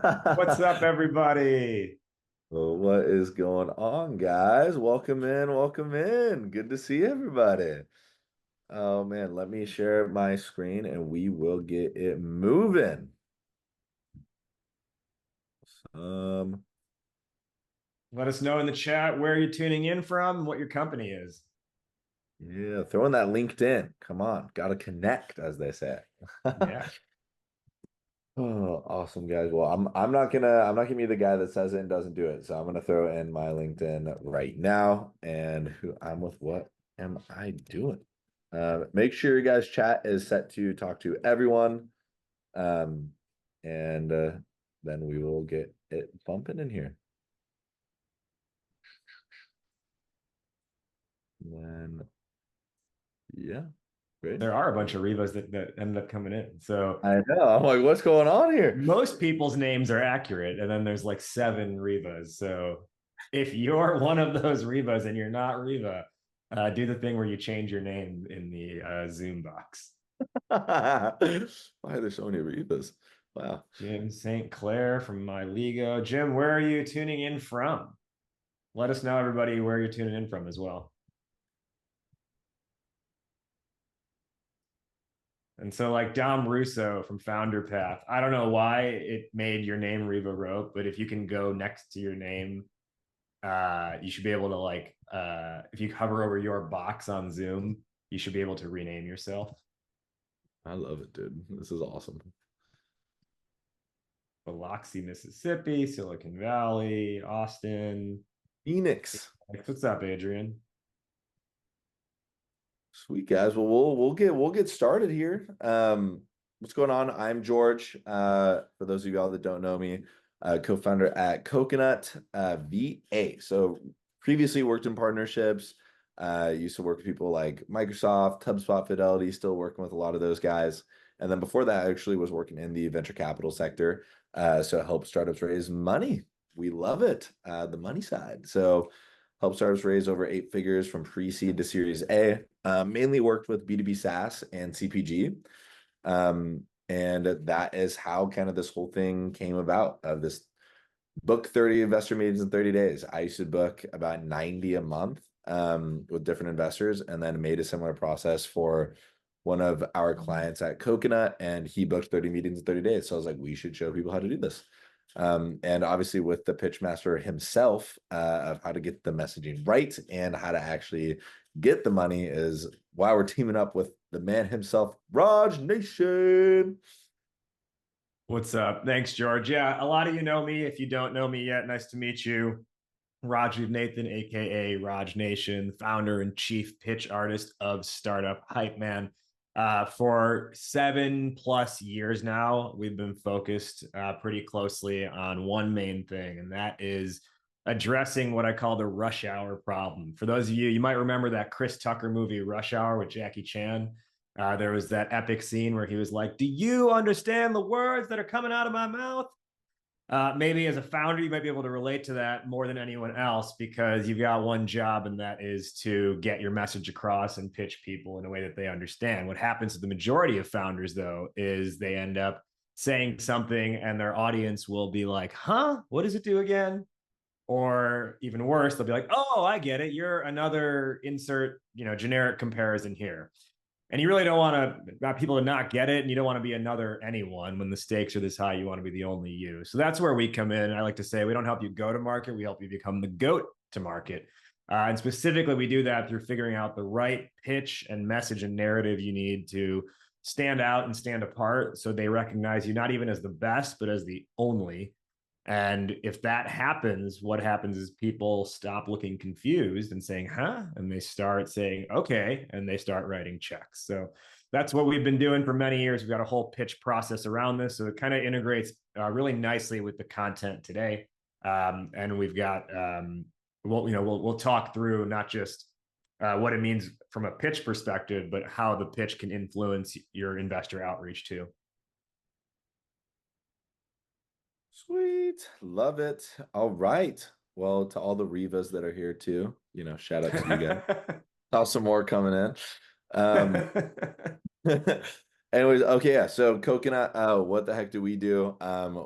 What's up, everybody? Well, what is going on, guys? Welcome in, welcome in. Good to see everybody. Oh man, let me share my screen and we will get it moving. Um, Let us know in the chat where you're tuning in from and what your company is. yeah, throwing that LinkedIn. Come on, gotta connect, as they say. Yeah. Oh, awesome, guys. Well, I'm not gonna be the guy that says it and doesn't do it. So I'm gonna throw in my LinkedIn right now and who I'm with. What am I doing? Make sure your guys' chat is set to talk to everyone. Um, and then we will get it bumping in here. And then yeah, great. There are a bunch of Revas that ended up coming in. So I know. I'm like, what's going on here? most people's names are accurate, and then there's like seven Revas. So if you're one of those Revas and you're not Reva, do the thing where you change your name in the Zoom box. Why are there so many Rivas? Wow. Jim St. Clair from my Ligo. Jim, where are you tuning in from? Let us know, everybody, where you're tuning in from as well. And so, like Dom Russo from Founder Path, I don't know why it made your name Reva Rope, but if you can go next to your name, you should be able to if you hover over your box on Zoom, you should be able to rename yourself. I love it, dude. This is awesome. Biloxi, Mississippi, Silicon Valley, Austin. Phoenix. What's up, Adrian? Sweet guys. Well, we'll get started here. What's going on? I'm George. For those of y'all that don't know me, co-founder at Coconut VA. So previously worked in partnerships. Used to work with people like Microsoft, HubSpot, Fidelity. Still working with a lot of those guys. And then before that, I actually was working in the venture capital sector. So help startups raise money. We love it. The money side. So help startups raise over 8 figures from pre-seed to Series A. Mainly worked with B2B SaaS and CPG. And that is how kind of this whole thing came about of this book 30 investor meetings in 30 days. I used to book about 90 a month with different investors and then made a similar process for one of our clients at Coconut, and he booked 30 meetings in 30 days. So I was like, we should show people how to do this. And obviously with the pitch master himself of how to get the messaging right and how to actually get the money is why we're teaming up with the man himself, Raj Nation. What's up? Thanks, George. Yeah, a lot of you know me. If you don't know me yet, nice to meet you. Rajiv Nathan, aka Raj Nation, founder and chief pitch artist of startup Hypeman. For 7+ years now, we've been focused pretty closely on one main thing, and that is addressing what I call the rush hour problem. For those of you, you might remember that Chris Tucker movie Rush Hour with Jackie Chan. There was that epic scene where he was like, "Do you understand the words that are coming out of my mouth?" Maybe as a founder, you might be able to relate to that more than anyone else because you've got one job, and that is to get your message across and pitch people in a way that they understand. What happens to the majority of founders, though, is they end up saying something and their audience will be like, huh, what does it do again? Or even worse, they'll be like, oh, I get it. You're another insert, generic comparison here. And you really don't want people to not get it, and you don't want to be another anyone when the stakes are this high. You want to be the only you. So that's where we come in. I like to say we don't help you go to market, we help you become the goat to market. And specifically, we do that through figuring out the right pitch and message and narrative you need to stand out and stand apart so they recognize you not even as the best, but as the only. And if that happens, what happens is people stop looking confused and saying, huh? And they start saying, okay. And they start writing checks. So that's what we've been doing for many years. We've got a whole pitch process around this. So it kind of integrates really nicely with the content today. And we've got, we'll talk through not just what it means from a pitch perspective, but how the pitch can influence your investor outreach too. Sweet. Love it. All right. Well, to all the Rivas that are here too, shout out to you guys. Saw some more coming in. Um, Anyways, okay, yeah. So Coconut, what the heck do we do?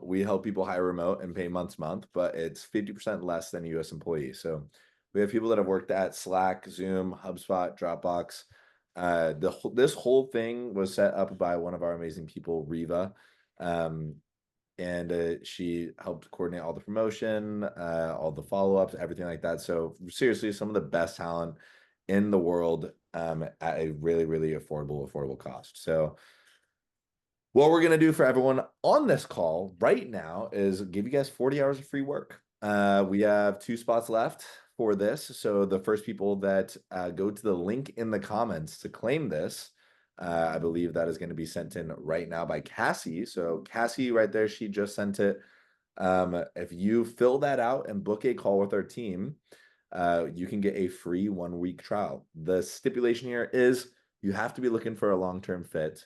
We help people hire remote and pay month, but it's 50% less than a US employee. So we have people that have worked at Slack, Zoom, HubSpot, Dropbox. This whole thing was set up by one of our amazing people, Riva. Um, and she helped coordinate all the promotion, all the follow-ups, everything like that. So seriously, some of the best talent in the world at a really, really affordable cost. So what we're gonna do for everyone on this call right now is give you guys 40 hours of free work. We have 2 spots left for this. So the first people that go to the link in the comments to claim this, I believe that is going to be sent in right now by Cassie. So Cassie right there, she just sent it. If you fill that out and book a call with our team, you can get a free 1 week trial. The stipulation here is you have to be looking for a long-term fit.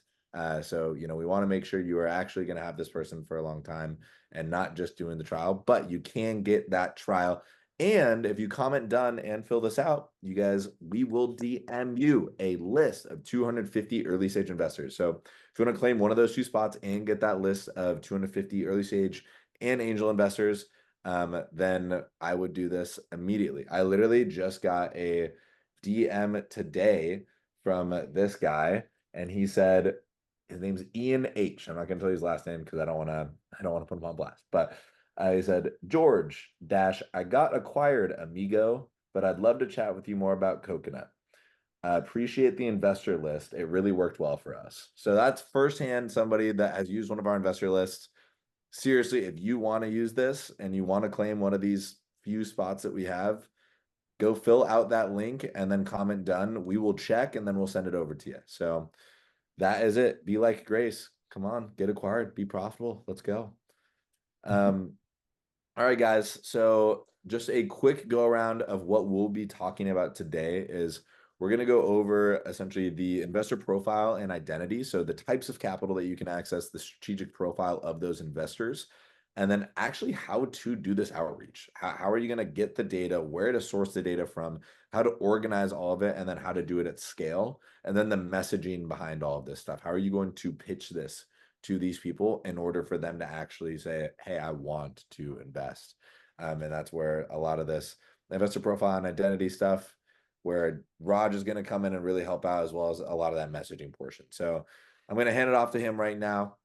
So, we want to make sure you are actually going to have this person for a long time and not just doing the trial, but you can get that trial. And if you comment done and fill this out, you guys, we will DM you a list of 250 early stage investors. So if you want to claim one of those 2 spots and get that list of 250 early stage and angel investors, then I would do this immediately. I literally just got a DM today from this guy, and he said his name's Ian H. I'm not gonna tell you his last name because I don't want to put him on blast. But I said, George dash, I got acquired, amigo, but I'd love to chat with you more about Coconut. I appreciate the investor list. It really worked well for us. So that's firsthand somebody that has used one of our investor lists. Seriously, if you want to use this and you want to claim one of these few spots that we have, go fill out that link and then comment done. We will check and then we'll send it over to you. So that is it. Be like Grace. Come on, get acquired, be profitable. Let's go. All right, guys. So just a quick go around of what we'll be talking about today is we're going to go over essentially the investor profile and identity. So the types of capital that you can access, the strategic profile of those investors, and then actually how to do this outreach. How are you going to get the data, where to source the data from, how to organize all of it, and then how to do it at scale, and then the messaging behind all of this stuff. How are you going to pitch this to these people in order for them to actually say, hey, I want to invest? And that's where a lot of this investor profile and identity stuff, where Raj is going to come in and really help out, as well as a lot of that messaging portion. So I'm going to hand it off to him right now.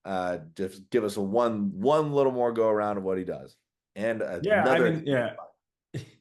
Just give us a one little more go around of what he does. And Yeah, I another. mean, yeah.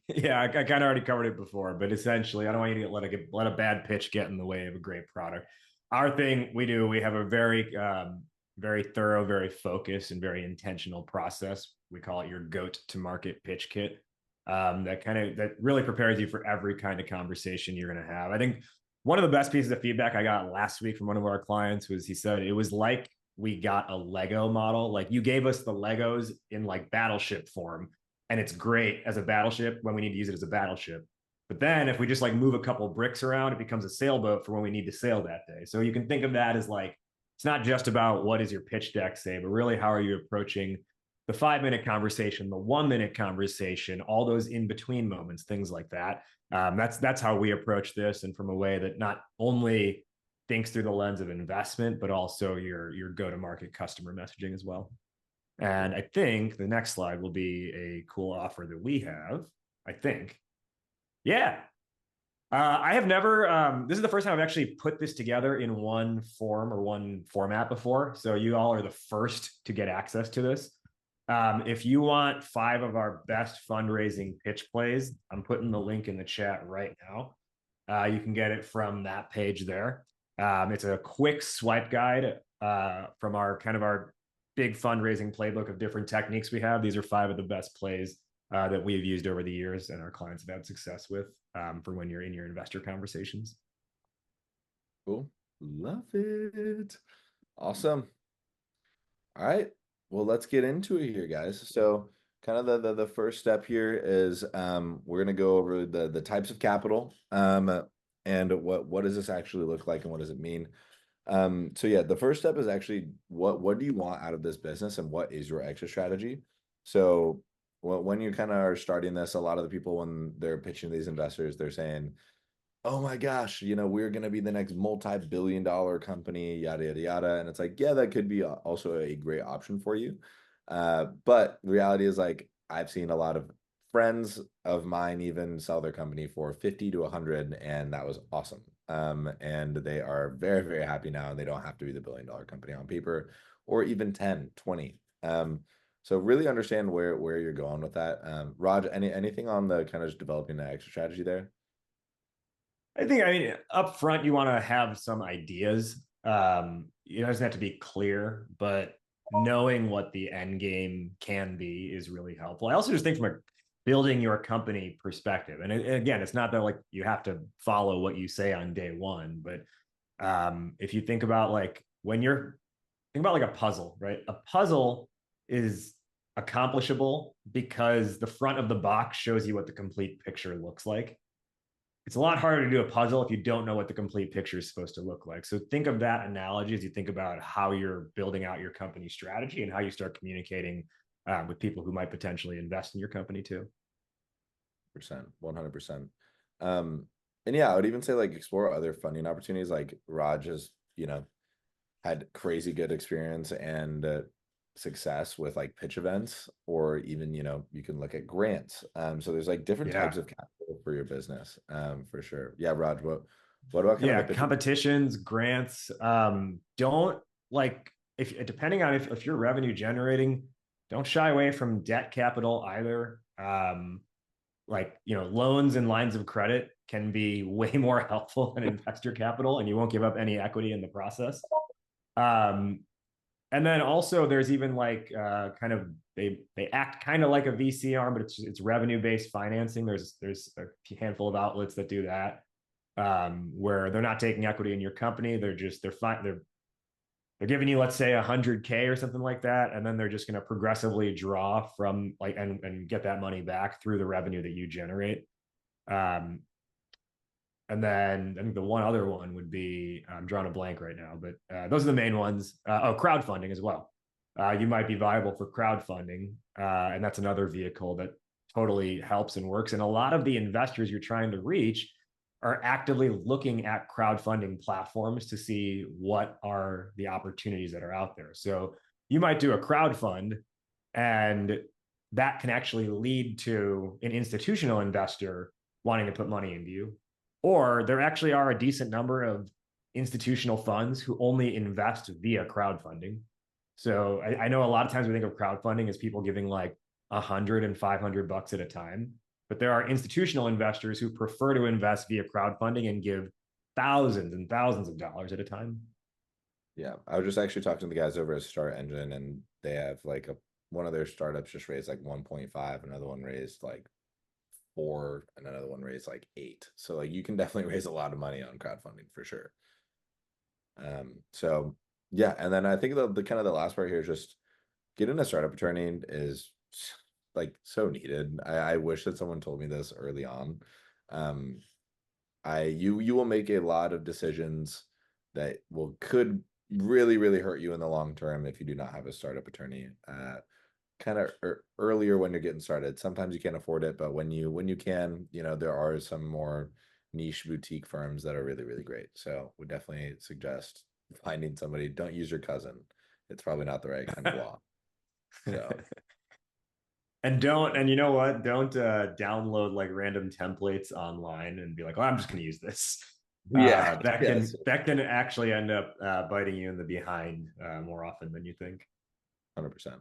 Yeah, I kind of already covered it before, but essentially, I don't want you to let a bad pitch get in the way of a great product. Our thing we have a very thorough, very focused, and very intentional process. We call it your goat to market pitch kit. That really prepares you for every kind of conversation you're going to have. I think one of the best pieces of feedback I got last week from one of our clients was he said it was like we got a Lego model. Like you gave us the Legos in like battleship form, and it's great as a battleship when we need to use it as a battleship. But then if we just like move a couple of bricks around, it becomes a sailboat for when we need to sail that day. So you can think of that as like, it's not just about what does your pitch deck say, but really how are you approaching the 5 minute conversation, the 1 minute conversation, all those in between moments, things like that. That's how we approach this, and from a way that not only thinks through the lens of investment, but also your go to market customer messaging as well. And I think the next slide will be a cool offer that we have. I think. Yeah. I have never, this is the first time I've actually put this together in one form or one format before. So you all are the first to get access to this. If you want 5 of our best fundraising pitch plays, I'm putting the link in the chat right now. You can get it from that page there. It's a quick swipe guide from our big fundraising playbook of different techniques we have. These are 5 of the best plays that we've used over the years and our clients have had success with for when you're in your investor conversations. Cool. Love it. Awesome. All right. Well, let's get into it here, guys. So kind of the first step here is we're going to go over the types of capital and what does this actually look like and what does it mean. So yeah, the first step is actually what do you want out of this business and what is your exit strategy? So when you kind of are starting this, a lot of the people when they're pitching these investors, they're saying, oh my gosh, we're going to be the next multi-billion dollar company, yada, yada, yada. And it's like, yeah, that could be also a great option for you. But the reality is like, I've seen a lot of friends of mine even sell their company for 50 to 100, and that was awesome. And they are very, very happy now, and they don't have to be the billion-dollar company on paper or even 10, 20. So really understand where you're going with that. Raj, anything on the kind of just developing the exit strategy there? I mean, up front, you want to have some ideas. It doesn't have to be clear, but knowing what the end game can be is really helpful. I also just think from a building your company perspective, and again, it's not that like you have to follow what you say on day one, but if you think about like when you're think about like a puzzle, right? A puzzle is accomplishable because the front of the box shows you what the complete picture looks like. It's a lot harder to do a puzzle if you don't know what the complete picture is supposed to look like. So think of that analogy as you think about how you're building out your company strategy and how you start communicating with people who might potentially invest in your company too. 100%. And yeah, I would even say like explore other funding opportunities. Like Raj has, had crazy good experience and success with like pitch events, or even, you can look at grants. So there's like different types Yeah. of capital for your business, for sure. Yeah, Raj, what about kind of the Yeah. pitch? Competitions, grants. Don't like if depending on if you're revenue generating, don't shy away from debt capital either. Like loans and lines of credit can be way more helpful than investor capital, and you won't give up any equity in the process. um and then also there's even like kind of they act kind of like a VC arm, but it's revenue based financing. There's a handful of outlets that do that, where they're not taking equity in your company. They're fine. They're giving you, let's say, 100K or something like that, and then they're just going to progressively draw from like and get that money back through the revenue that you generate. Um, and then I think the one other one would be, I'm drawing a blank right now, but those are the main ones. Crowdfunding as well. You might be viable for crowdfunding, and that's another vehicle that totally helps and works. And a lot of the investors you're trying to reach are actively looking at crowdfunding platforms to see what are the opportunities that are out there. So you might do a crowdfund, and that can actually lead to an institutional investor wanting to put money into you. Or there actually are a decent number of institutional funds who only invest via crowdfunding. So I know a lot of times we think of crowdfunding as people giving like 100 and 500 bucks at a time, but there are institutional investors who prefer to invest via crowdfunding and give thousands and thousands of dollars at a time. Yeah, I was just actually talking to the guys over at Start Engine, and they have like one of their startups just raised like 1.5, another one raised like 4, and another one raised like 8. So like you can definitely raise a lot of money on crowdfunding for sure. So yeah, and then I think the kind of the last part here is just getting a startup attorney is like so needed. I wish that someone told me this early on. Um, you will make a lot of decisions that could really, really hurt you in the long term if you do not have a startup attorney. Kind of earlier when you're getting started. Sometimes you can't afford it, but when you can, there are some more niche boutique firms that are really, really great. So we definitely suggest finding somebody. Don't use your cousin. It's probably not the right kind of law. So And you know what? Don't download like random templates online and be like, "Oh, I'm just going to use this." yeah, That yes, can actually end up biting you in the behind more often than you think. 100%.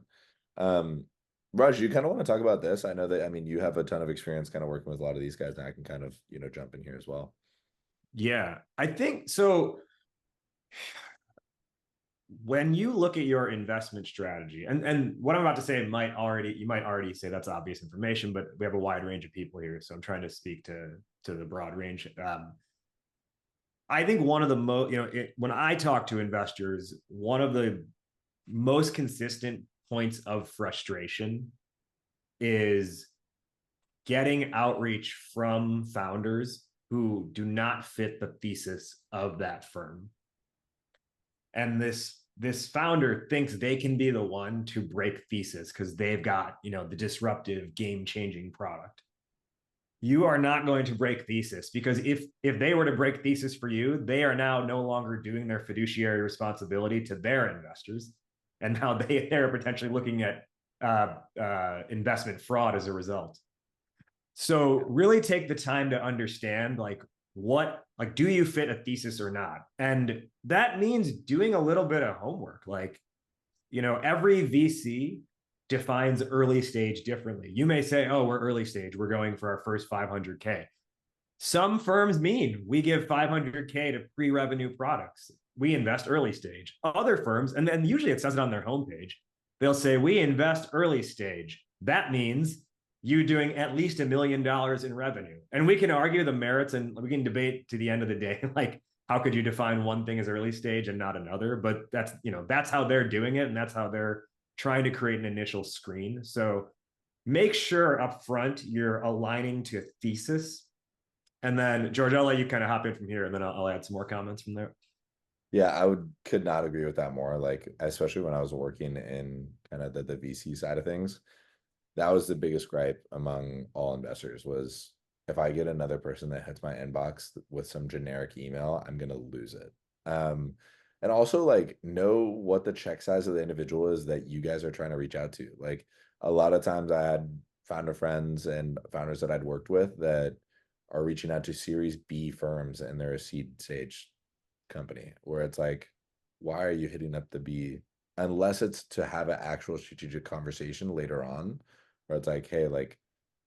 Um, Raj, you kind of want to talk about this? I know that, I mean, you have a ton of experience kind of working with a lot of these guys, and I can kind of, jump in here as well. Yeah, I think so. When you look at your investment strategy, and what I'm about to say you might already say that's obvious information, but we have a wide range of people here, so I'm trying to speak to the broad range. I think one of the most, when I talk to investors, one of the most consistent points of frustration is getting outreach from founders who do not fit the thesis of that firm. And this founder thinks they can be the one to break thesis because they've got, the disruptive, game-changing product. you are not going to break thesis, because if they were to break thesis for you, they are now no longer doing their fiduciary responsibility to their investors, and now they're potentially looking at investment fraud as a result. So really take the time to understand like what, like, do you fit a thesis or not? And that means doing a little bit of homework. Like, every VC defines early stage differently. You may say, oh, we're early stage, we're going for our first 500K. Some firms mean we give 500K to pre-revenue products. We invest early stage. Other firms, and then usually it says it on their homepage, they'll say we invest early stage. That means you doing at least $1 million in revenue. And we can argue the merits, and we can debate to the end of the day, like, how could you define one thing as early stage and not another? But that's how they're doing it, and that's how they're trying to create an initial screen. So make sure up front you're aligning to a thesis. And then George, I'll let you kind of hop in from here, and then I'll add some more comments from there. Yeah, could not agree with that more. Like, especially when I was working in kind of the VC side of things, that was the biggest gripe among all investors was if I get another person that hits my inbox with some generic email, I'm gonna lose it. And also like know what the check size of the individual is that you guys are trying to reach out to. Like a lot of times I had founder friends and founders that I'd worked with that are reaching out to Series B firms and they're a seed stage company where it's like, why are you hitting up the B? Unless it's to have an actual strategic conversation later on, where it's like, hey, like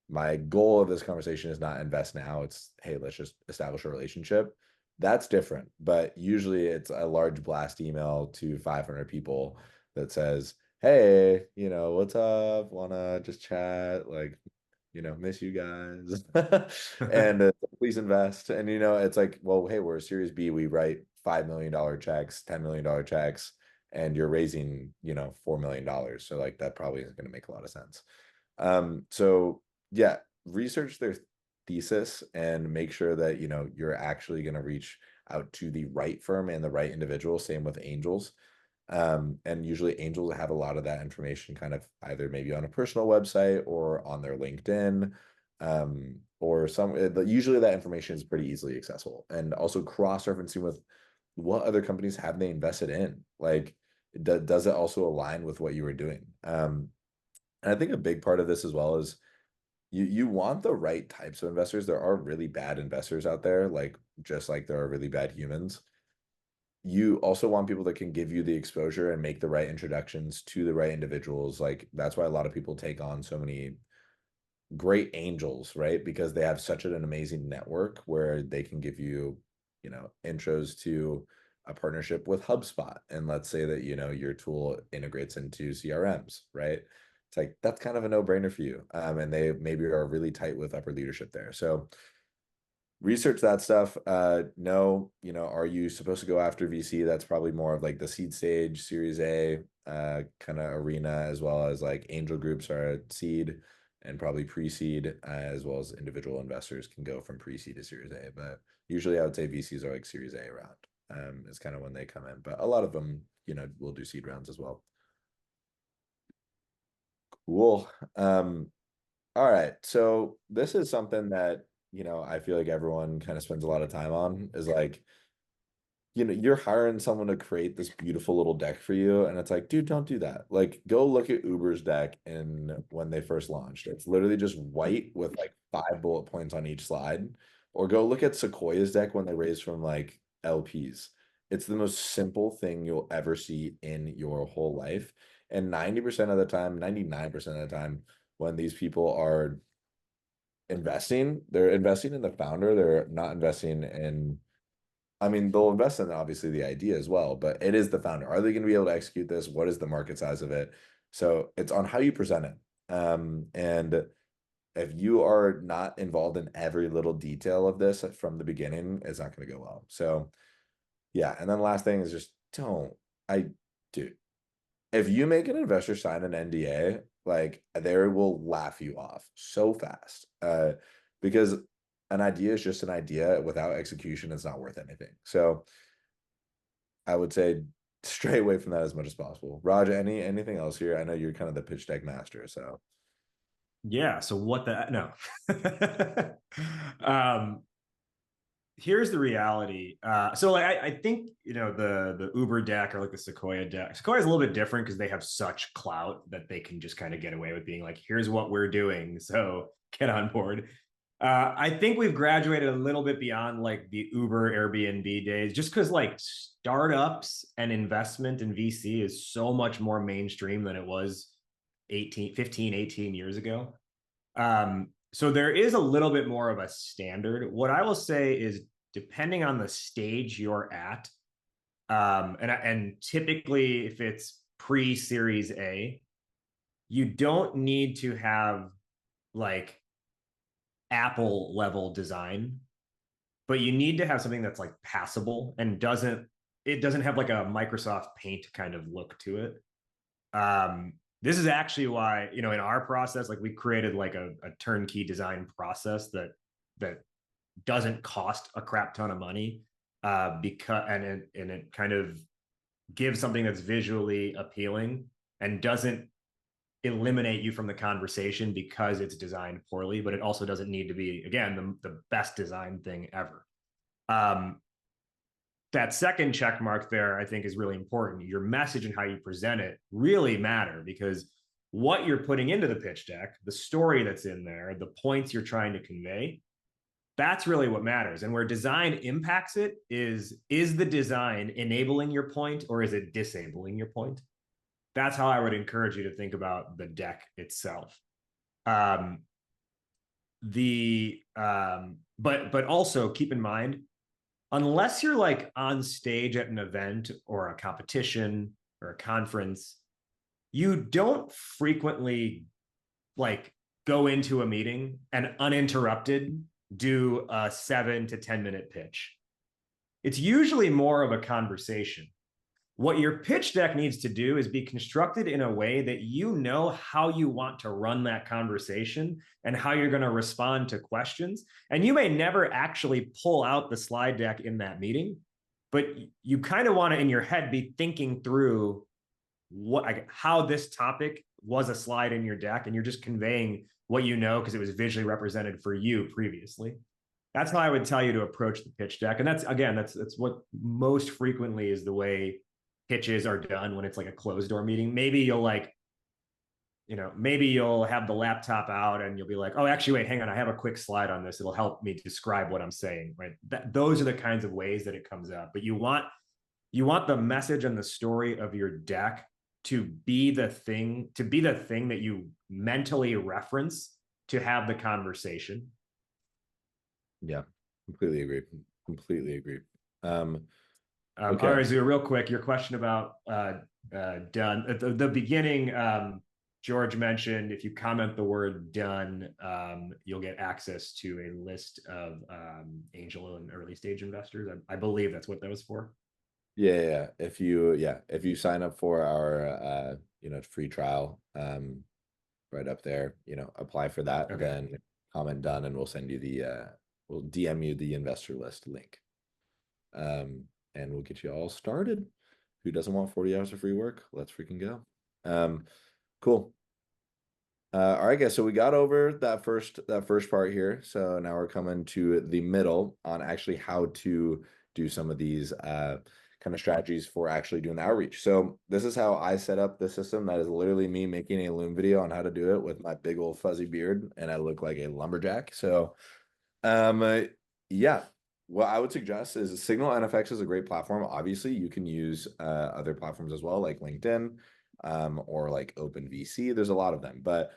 my goal of this conversation is not invest now. It's, hey, let's just establish a relationship. That's different. But usually it's a large blast email to 500 people that says, hey, what's up? Wanna just chat? Like, miss you guys. And please invest. And, it's like, well, hey, we're a Series B. We write $5 million checks, $10 million checks, and you're raising, $4 million. So like that probably isn't going to make a lot of sense. So yeah, research their thesis and make sure that, you're actually going to reach out to the right firm and the right individual. Same with angels. And usually angels have a lot of that information kind of either maybe on a personal website or on their LinkedIn, or usually that information is pretty easily accessible. And also cross-referencing with what other companies have they invested in? Like, does it also align with what you were doing? And I think a big part of this as well is you want the right types of investors. There are really bad investors out there, like just like there are really bad humans. You also want people that can give you the exposure and make the right introductions to the right individuals. Like that's why a lot of people take on so many great angels, right? Because they have such an amazing network where they can give you, intros to a partnership with HubSpot. And let's say that, your tool integrates into CRMs, right? It's like, that's kind of a no-brainer for you. And they maybe are really tight with upper leadership there. So research that stuff. Know, are you supposed to go after VC? That's probably more of like the seed stage, Series A kind of arena, as well as like angel groups are at seed and probably pre-seed, as well as individual investors can go from pre-seed to Series A. But usually I would say VCs are like Series A around. Is kind of when they come in. But a lot of them, will do seed rounds as well. Cool. All right. So this is something that I feel like everyone kind of spends a lot of time on is like, you're hiring someone to create this beautiful little deck for you. And it's like, dude, don't do that. Like, go look at Uber's deck when they first launched. It's literally just white with like 5 bullet points on each slide. Or go look at Sequoia's deck when they raised from like LPs. It's the most simple thing you'll ever see in your whole life. And 90% of the time, 99% of the time, when these people are investing, they're investing in the founder. They're not investing in, I mean, they'll invest in obviously the idea as well, but it is the founder. Are they going to be able to execute this? What is the market size of it? So it's on how you present it. And if you are not involved in every little detail of this from the beginning, it's not going to go well. So yeah. And then last thing is just dude, if you make an investor sign an NDA, like they will laugh you off so fast. Because an idea is just an idea. Without execution, it's not worth anything. So I would say stray away from that as much as possible. Raj, anything else here? I know you're kind of the pitch deck master, so. Yeah. So what the no. um, Here's the reality. So like I think the Uber deck or like the Sequoia deck. Sequoia is a little bit different because they have such clout that they can just kind of get away with being like, here's what we're doing. So get on board. I think we've graduated a little bit beyond like the Uber Airbnb days, just because like startups and investment in VC is so much more mainstream than it was 18 years ago. So there is a little bit more of a standard. What I will say is, depending on the stage you're at, and typically if it's pre-Series A, you don't need to have like Apple level design, but you need to have something that's like passable and doesn't have like a Microsoft Paint kind of look to it. This is actually why, in our process, like we created like a turnkey design process that doesn't cost a crap ton of money, because and it kind of gives something that's visually appealing and doesn't eliminate you from the conversation because it's designed poorly, but it also doesn't need to be, again, the best design thing ever. Um, that second check mark there, I think, is really important. Your message and how you present it really matter, because what you're putting into the pitch deck, the story that's in there, the points you're trying to convey, that's really what matters. And where design impacts it is the design enabling your point or is it disabling your point? That's how I would encourage you to think about the deck itself. Um, but also keep in mind, unless you're like on stage at an event or a competition or a conference, you don't frequently like go into a meeting and uninterrupted do a 7 to 10 minute pitch. It's usually more of a conversation. What your pitch deck needs to do is be constructed in a way that you know how you want to run that conversation and how you're going to respond to questions. And you may never actually pull out the slide deck in that meeting, but you kind of want to, in your head, be thinking through how this topic was a slide in your deck, and you're just conveying what you know because it was visually represented for you previously. That's how I would tell you to approach the pitch deck. And that's what most frequently is the way pitches are done when it's like a closed door meeting. Maybe you'll have the laptop out and you'll be like, oh, actually, wait, hang on. I have a quick slide on this. It'll help me describe what I'm saying, right? Those are the kinds of ways that it comes up. But you want the message and the story of your deck to be the thing that you mentally reference to have the conversation. Yeah, completely agree. Completely agree. Okay. All right, so real quick, your question about done at the beginning. George mentioned if you comment the word done, you'll get access to a list of angel and early stage investors. I believe that's what that was for. Yeah. If you sign up for our free trial, right up there, apply for that, Okay. then comment done, and we'll send you we'll DM you the investor list link. And we'll get you all started. Who doesn't want 40 hours of free work? Let's freaking go. Cool. All right, guys. So we got over that first part here. So now we're coming to the middle on actually how to do some of these kind of strategies for actually doing the outreach. So this is how I set up the system. That is literally me making a Loom video on how to do it with my big old fuzzy beard, and I look like a lumberjack. So, yeah. What I would suggest is Signal NFX is a great platform. Obviously, you can use other platforms as well, like LinkedIn, or like OpenVC. There's a lot of them, but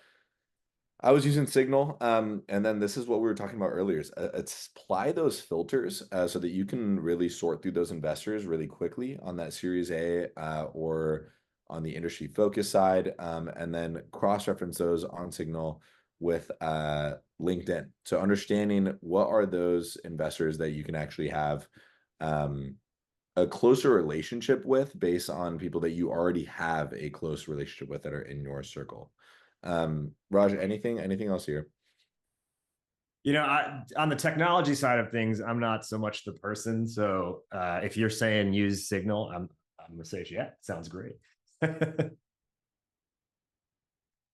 I was using Signal, and then this is what we were talking about earlier. Apply those filters so that you can really sort through those investors really quickly on that Series A or on the industry focus side, and then cross-reference those on Signal with LinkedIn. So understanding what are those investors that you can actually have a closer relationship with based on people that you already have a close relationship with that are in your circle. Raj, anything else here? On the technology side of things, I'm not so much the person. So if you're saying use Signal, I'm gonna say, yeah, sounds great.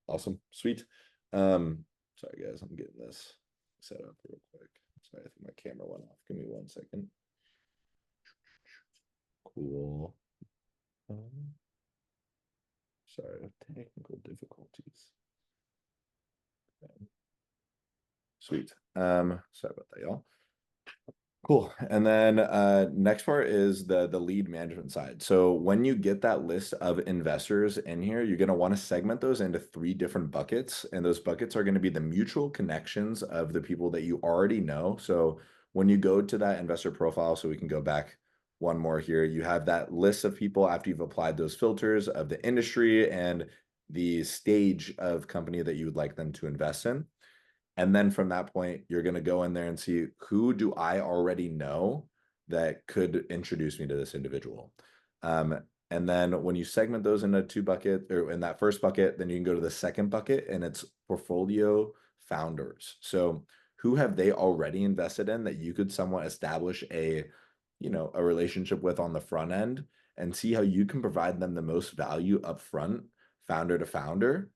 Awesome. Sweet. Sorry guys, I'm getting this set up real quick. Sorry, I think my camera went off. Give me 1 second. Cool. Sorry, technical difficulties. Sweet. Sorry about that, y'all. Cool. And then next part is the lead management side. So when you get that list of investors in here, you're going to want to segment those into 3 different buckets. And those buckets are going to be the mutual connections of the people that you already know. So when you go to that investor profile, so we can go back one more here, you have that list of people after you've applied those filters of the industry and the stage of company that you would like them to invest in. And then from that point, you're going to go in there and see, who do I already know that could introduce me to this individual. And then when you segment those into 2 buckets, or in that first bucket, then you can go to the second bucket, and it's portfolio founders. So who have they already invested in that you could somewhat establish a relationship with on the front end, and see how you can provide them the most value up front, founder to founder.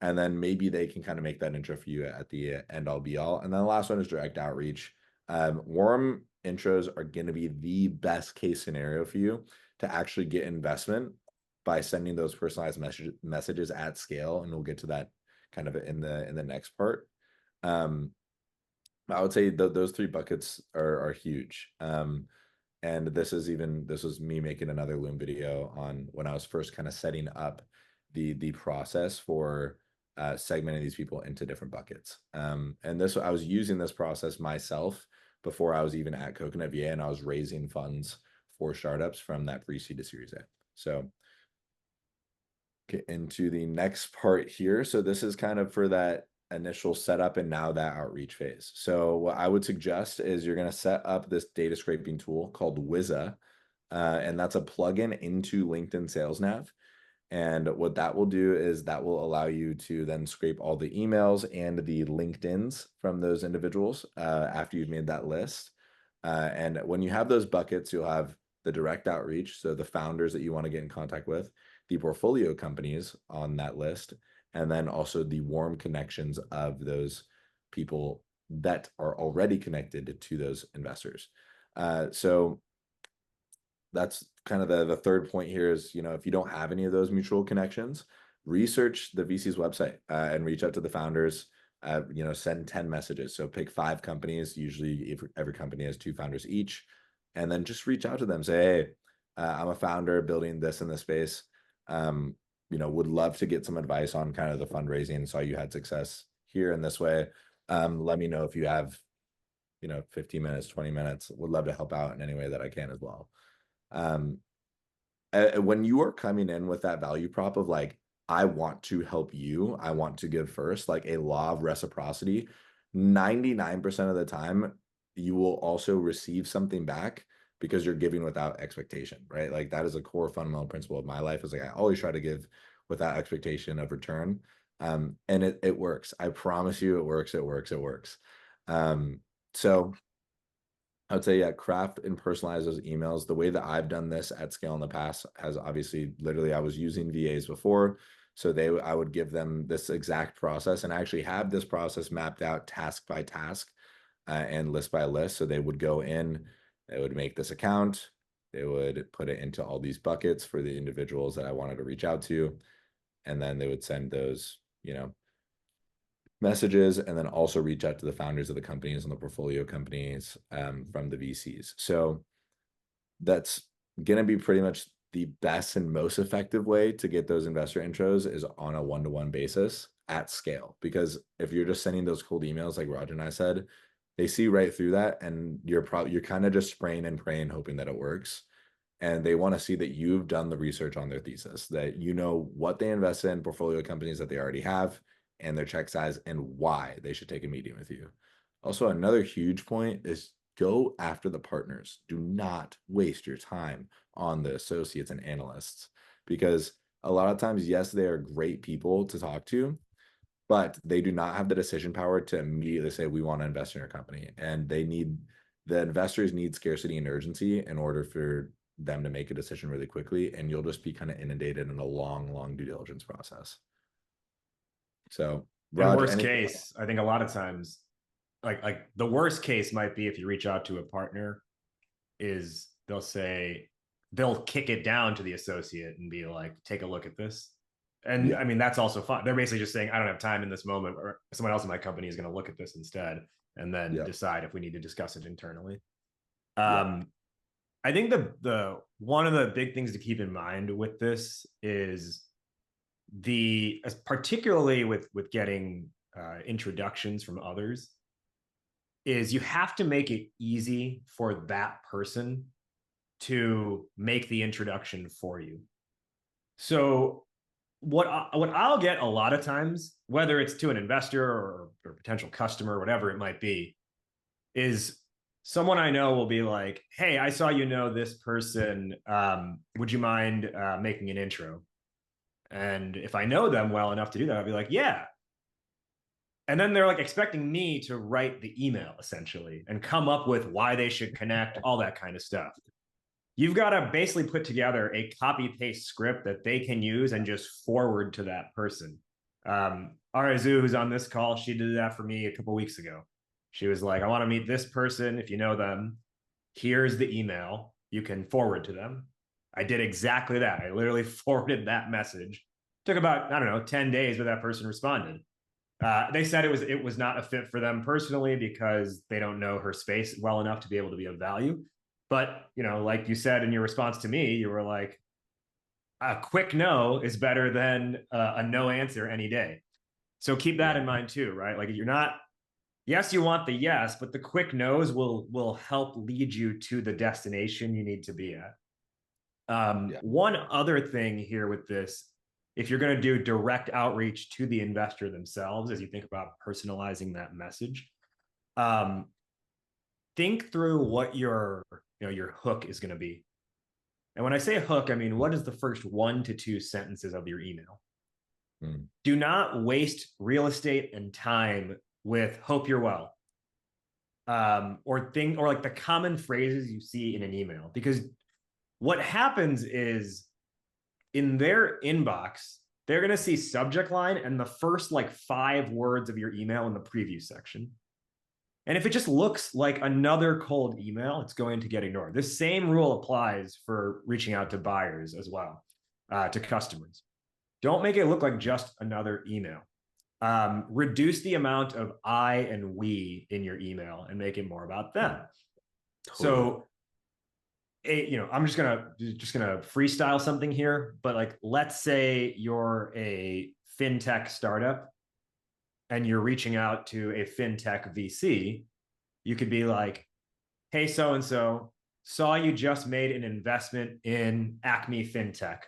And then maybe they can kind of make that intro for you at the end all be all. And then the last one is direct outreach. Warm intros are going to be the best case scenario for you to actually get investment by sending those personalized messages at scale. And we'll get to that kind of in the next part. I would say those 3 buckets are huge. And this was me making another Loom video on when I was first kind of setting up the process for segmenting these people into different buckets. And I was using this process myself before I was even at CoconutVA, and I was raising funds for startups from that pre-seed to Series A. So get into the next part here. So this is kind of for that initial setup and now that outreach phase. So what I would suggest is you're going to set up this data scraping tool called WIZA, and that's a plugin into LinkedIn Sales Nav. And what that will do is that will allow you to then scrape all the emails and the LinkedIns from those individuals after you've made that list. And when you have those buckets, you'll have the direct outreach, so the founders that you want to get in contact with, the portfolio companies on that list, and then also the warm connections of those people that are already connected to those investors. So that's kind of the third point here is, if you don't have any of those mutual connections, research the VC's website and reach out to the founders. Send 10 messages. So pick 5 companies. Usually every company has 2 founders each. And then just reach out to them. Say, hey, I'm a founder building this in this space. Would love to get some advice on kind of the fundraising. Saw you had success here in this way. Let me know if you have, 15 minutes, 20 minutes. Would love to help out in any way that I can as well. When you are coming in with that value prop of like, I want to help you, I want to give first, like a law of reciprocity, 99% of the time, you will also receive something back because you're giving without expectation, right? Like that is a core fundamental principle of my life, is like, I always try to give without expectation of return. And it works. I promise you it works. So I would say, yeah, craft and personalize those emails. The way that I've done this at scale in the past has obviously, literally, I was using VAs before. So I would give them this exact process, and I actually have this process mapped out task by task and list by list. So they would go in, they would make this account, they would put it into all these buckets for the individuals that I wanted to reach out to. And then they would send those, messages, and then also reach out to the founders of the companies and the portfolio companies from the VCs. So that's going to be pretty much the best and most effective way to get those investor intros, is on a one-to-one basis at scale. Because if you're just sending those cold emails, like Roger and I said, they see right through that, and you're kind of just spraying and praying, hoping that it works. And they want to see that you've done the research on their thesis, that you know what they invest in, portfolio companies that they already have, and their check size, and why they should take a meeting with you. Also, another huge point is go after the partners. Do not waste your time on the associates and analysts, because a lot of times, yes, they are great people to talk to, but they do not have the decision power to immediately say, we want to invest in your company. And the investors need scarcity and urgency in order for them to make a decision really quickly. And you'll just be kind of inundated in a long due diligence process. So And Raj, worst anything? case, I think a lot of times, like the worst case might be if you reach out to a partner, is they'll kick it down to the associate and be like, take a look at this. And Yeah, I mean, that's also fine. They're basically just saying, I don't have time in this moment, or someone else in my company is going to look at this instead and then yeah, decide if we need to discuss it internally. yeah. Um, I think the one of the big things to keep in mind with this is particularly with getting introductions from others, is you have to make it easy for that person to make the introduction for you. So what I'll get a lot of times, whether it's to an investor or potential customer, whatever it might be, is someone I know will be like, "Hey, I saw you know this person. Would you mind making an intro?" And if I know them well enough to do that, I'll be like, "Yeah." And then they're like expecting me to write the email essentially and come up with why they should connect, all that kind of stuff. You've got to basically put together a copy paste script that they can use and just forward to that person. Arazu, who's on this call, she did that for me a couple weeks ago. She was like, I want to meet this person. If you know them, here's the email. You can forward to them. I did exactly that. I literally forwarded that message. Took about, I don't know, 10 days, but that person responded. They said it was not a fit for them personally because they don't know her space well enough to be able to be of value. But like you said in your response to me, you were like, a quick no is better than a no answer any day. So keep that Yeah. in mind too, right? Like you're not. Yes, you want the yes, but the quick no's will help lead you to the destination you need to be at. Yeah. One other thing here with this, if you're going to do direct outreach to the investor themselves, as you think about personalizing that message, um, think through what your hook is going to be. And when I say hook, I mean, what is the first 1 to 2 sentences of your email? Mm. Do not waste real estate and time with "hope you're well," or like the common phrases you see in an email, because what happens is in their inbox, they're going to see subject line and the first like 5 words of your email in the preview section. And if it just looks like another cold email, it's going to get ignored. This same rule applies for reaching out to buyers as well, to customers. Don't make it look like just another email. Reduce the amount of I and we in your email and make it more about them. Totally. So I'm just gonna freestyle something here, but like, let's say you're a fintech startup and you're reaching out to a fintech VC. You could be like, "Hey, so and so, saw you just made an investment in Acme FinTech.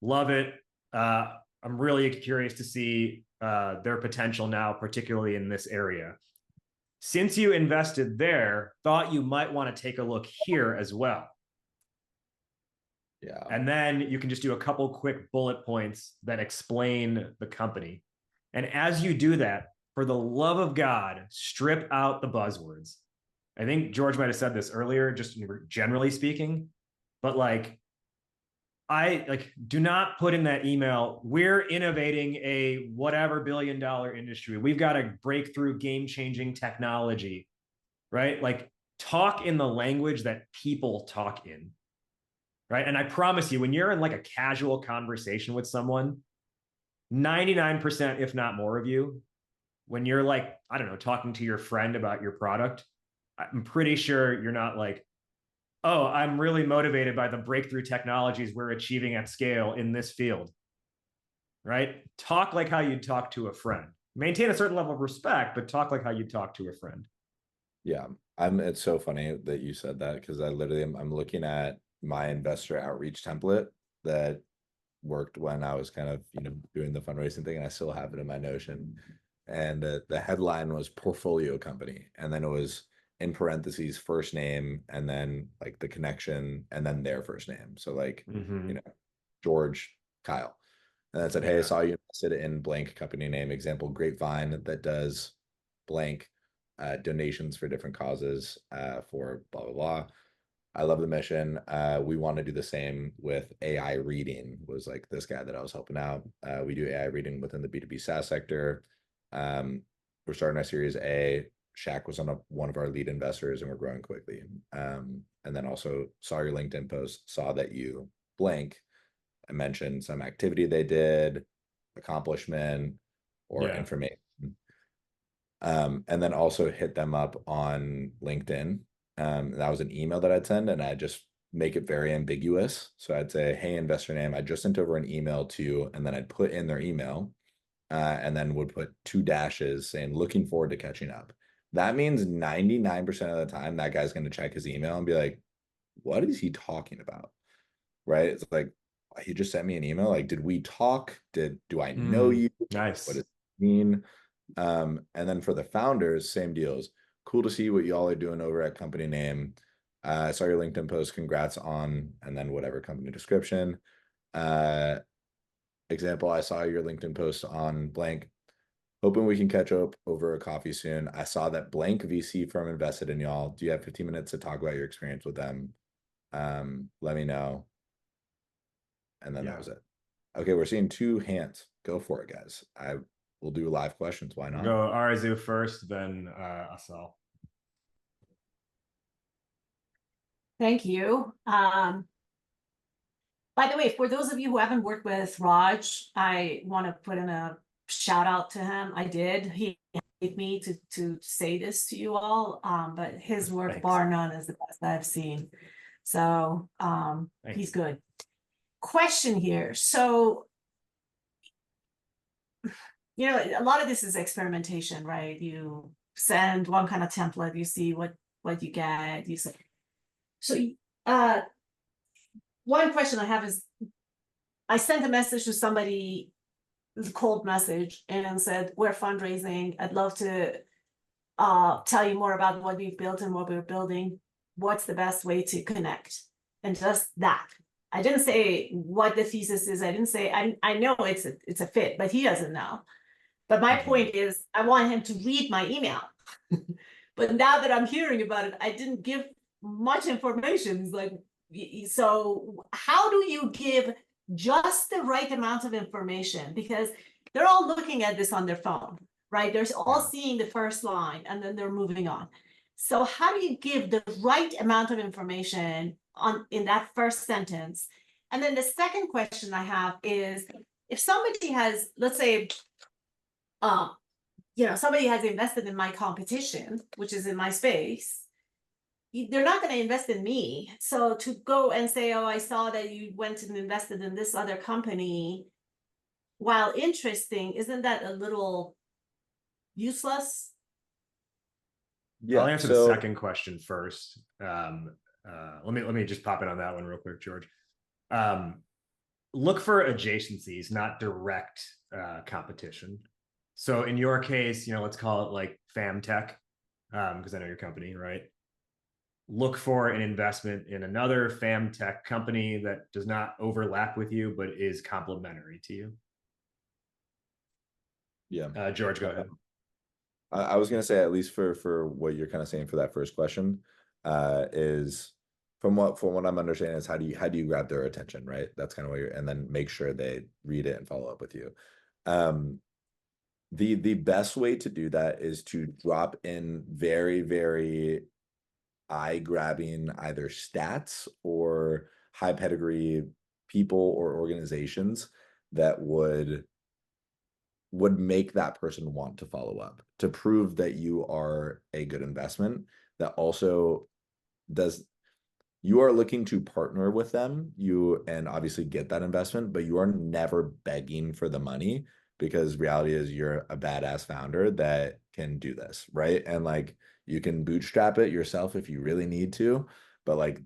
Love it. Uh, I'm really curious to see their potential now, particularly in this area. Since you invested there, thought you might want to take a look here as well." Yeah. And then you can just do a couple quick bullet points that explain the company. And as you do that, for the love of God, strip out the buzzwords. I think George might have said this earlier, just generally speaking, but like, I like, do not put in that email, "We're innovating a whatever $1 billion industry. We've got a breakthrough game-changing technology," right? Like, talk in the language that people talk in, right? And I promise you, when you're in like a casual conversation with someone, 99%, if not more of you, when you're like, I don't know, talking to your friend about your product, I'm pretty sure you're not like, "Oh, I'm really motivated by the breakthrough technologies we're achieving at scale in this field," right? Talk like how you'd talk to a friend. Maintain a certain level of respect, but talk like how you'd talk to a friend. Yeah. It's so funny that you said that because I'm looking at my investor outreach template that worked when I was kind of, doing the fundraising thing, and I still have it in my Notion. And the headline was portfolio company. And then it was in parentheses, first name, and then like the connection, and then their first name. So like, Mm-hmm. George, Kyle. And then said, "Hey, I Yeah. saw you invested in blank company name, example, Grapevine that does blank donations for different causes for blah, blah, blah. I love the mission. We want to do the same with AI reading," was like this guy that I was helping out. We do AI reading within the B2B SaaS sector. We're starting our Series A. Shaq was on one of our lead investors, and we're growing quickly. And then also saw your LinkedIn post, saw that you blank. I mentioned some activity they did, accomplishment, or Yeah. information. And then also hit them up on LinkedIn. That was an email that I'd send, and I just make it very ambiguous. So I'd say, hey, investor name, I just sent over an email to, and then I'd put in their email, and then would put 2 dashes saying, looking forward to catching up. That means 99% of the time that guy's going to check his email and be like, what is he talking about? Right? It's like, he just sent me an email. Like, did we talk? Do I know you? What Nice. does it mean? And then for the founders, same deals. Cool to see what y'all are doing over at company name. I saw your LinkedIn post. Congrats on, and then whatever company description. Example, I saw your LinkedIn post on blank. Hoping we can catch up over a coffee soon. I saw that blank VC firm invested in y'all. Do you have 15 minutes to talk about your experience with them? Let me know. And then that Yeah. was it. Okay, we're seeing 2 hands. Go for it, guys. I will do live questions. Why We'll not? go Arzu first, then Asal. Thank you. By the way, for those of you who haven't worked with Raj, I want to put in a shout out to him. I did. He gave me to say this to you all, but his work, Thanks. bar none, is the best I've seen. So he's good. Question here. So, a lot of this is experimentation, right? You send one kind of template, you see what you get. You say. So, one question I have is, I sent a message to somebody, a cold message, and said, we're fundraising. I'd love to tell you more about what we've built and what we're building. What's the best way to connect? And just that. I didn't say what the thesis is. I didn't say, I know it's a fit, but he doesn't know. But my point is, I want him to read my email. But now that I'm hearing about it, I didn't give much information. It's like, so how do you give just the right amount of information? Because they're all looking at this on their phone, right? They're all seeing the first line and then they're moving on. So how do you give the right amount of information in that first sentence? And then the second question I have is, if somebody has, let's say, somebody has invested in my competition, which is in my space, they're not going to invest in me. So to go and say, oh, I saw that you went and invested in this other company, while interesting, isn't that a little useless? Yeah. I'll answer the second question first. Let me just pop in on that one real quick, George. Look for adjacencies, not direct competition. So in your case, let's call it like FamTech, because I know your company, right? Look for an investment in another FamTech company that does not overlap with you, but is complementary to you. Yeah. George, go ahead. I was going to say, at least for what you're kind of saying for that first question, is from what I'm understanding is how do you grab their attention, right? That's kind of what and then make sure they read it and follow up with you. The best way to do that is to drop in very, very eye-grabbing either stats or high pedigree people or organizations that would make that person want to follow up, to prove that you are a good investment, that also you are looking to partner with them, and obviously get that investment, but you are never begging for the money, because reality is you're a badass founder that can do this, right? And like, you can bootstrap it yourself if you really need to, but like,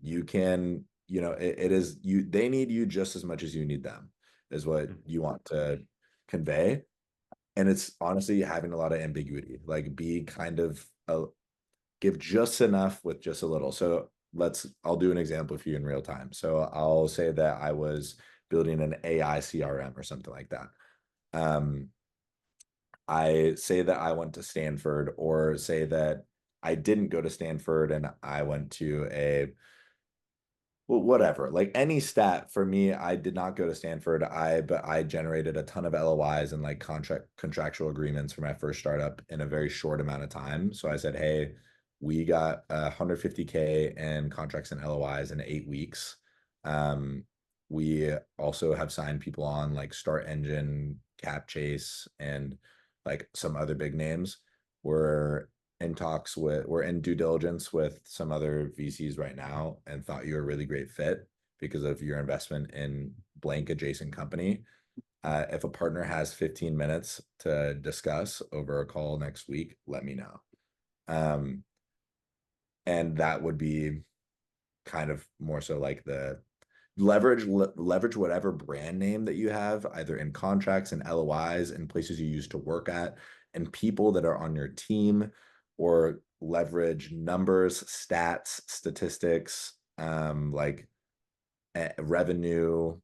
you can, it is they need you just as much as you need them, is what you want to convey. And it's honestly having a lot of ambiguity, like be kind of give just enough with just a little. So I'll do an example for you in real time. So I'll say that I was building an AI CRM or something like that. I say that I went to Stanford, or say that I didn't go to Stanford and I went to a well, whatever. Like any stat for me, I did not go to Stanford. But I generated a ton of LOIs and like contractual agreements for my first startup in a very short amount of time. So I said, hey, we got 150K in contracts and LOIs in 8 weeks. We also have signed people on like Start Engine, Cap Chase, and like some other big names. We're we're in due diligence with some other VCs right now and thought you were a really great fit because of your investment in blank adjacent company. If a partner has 15 minutes to discuss over a call next week, let me know. And that would be kind of more so like the leverage whatever brand name that you have, either in contracts and LOIs and places you used to work at, and people that are on your team, or leverage numbers, stats, statistics, like revenue,